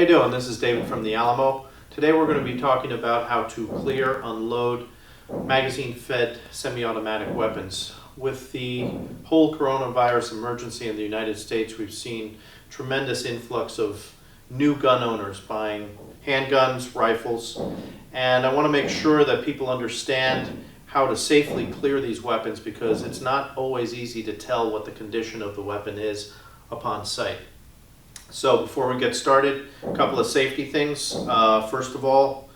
you doing? This is David from the Alamo. Today we're going to be talking about how to clear, unload magazine-fed semi-automatic weapons. With the whole coronavirus emergency in the United States, we've seen tremendous influx of new gun owners buying handguns, rifles, and I want to make sure that people understand how to safely clear these weapons, because it's not always easy to tell what the condition of the weapon is upon sight. So before we get started, a couple of safety things. First of all,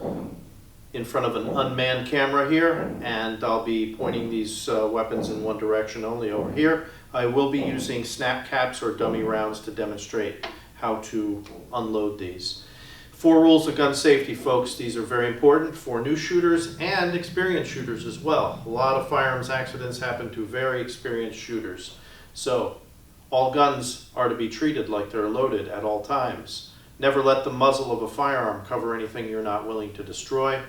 in front of an unmanned camera here, and I'll be pointing these weapons in one direction only over here. I will be using snap caps or dummy rounds to demonstrate how to unload these. 4 rules of gun safety, folks. These are very important for new shooters and experienced shooters as well. A lot of firearms accidents happen to very experienced shooters. So, all guns are to be treated like they're loaded at all times. Never let the muzzle of a firearm cover anything you're not willing to destroy.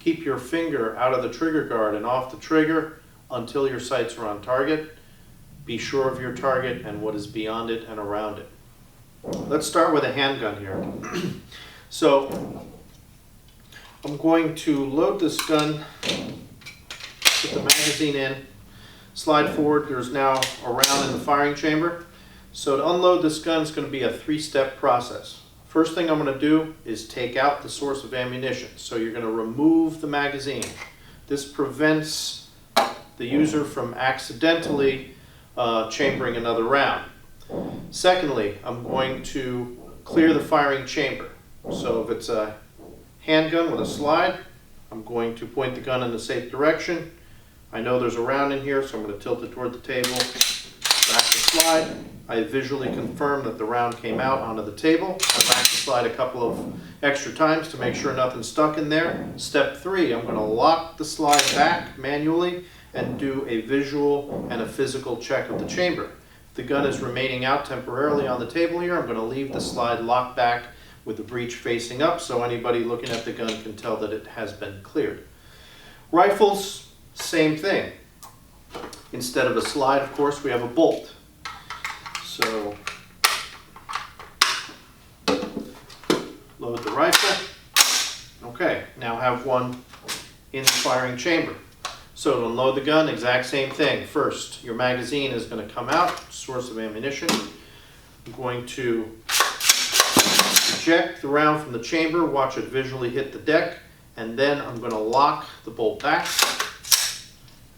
Keep your finger out of the trigger guard and off the trigger until your sights are on target. Be sure of your target and what is beyond it and around it. Let's start with a handgun here. So, I'm going to load this gun, put the magazine in, slide forward. There's now a round in the firing chamber. So to unload this gun is going to be a 3-step process. First thing I'm going to do is take out the source of ammunition. So you're going to remove the magazine. This prevents the user from accidentally chambering another round. Secondly, I'm going to clear the firing chamber. So if it's a handgun with a slide, I'm going to point the gun in the safe direction. I know there's a round in here, so I'm going to tilt it toward the table, rack the slide. I visually confirm that the round came out onto the table. I rack the slide a couple of extra times to make sure nothing's stuck in there. Step 3, I'm going to lock the slide back manually and do a visual and a physical check of the chamber. If the gun is remaining out temporarily on the table here, I'm going to leave the slide locked back with the breech facing up so anybody looking at the gun can tell that it has been cleared. Rifles, same thing. Instead of a slide, of course, we have a bolt. So, load the rifle. Okay, now have one in the firing chamber. So to unload the gun, exact same thing. First, your magazine is going to come out, source of ammunition. I'm going to eject the round from the chamber, watch it visually hit the deck, and then I'm going to lock the bolt back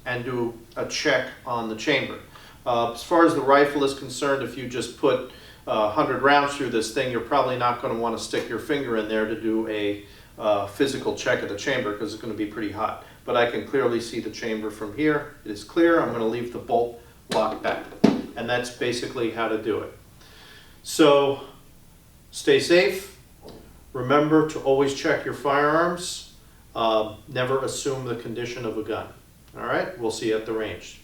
and do a check on the chamber. As far as the rifle is concerned, if you just put 100 rounds through this thing, you're probably not going to want to stick your finger in there to do a physical check of the chamber, because it's going to be pretty hot. But I can clearly see the chamber from here. It is clear. I'm going to leave the bolt locked back. And that's basically how to do it. So, stay safe. Remember to always check your firearms. Never assume the condition of a gun. All right, we'll see you at the range.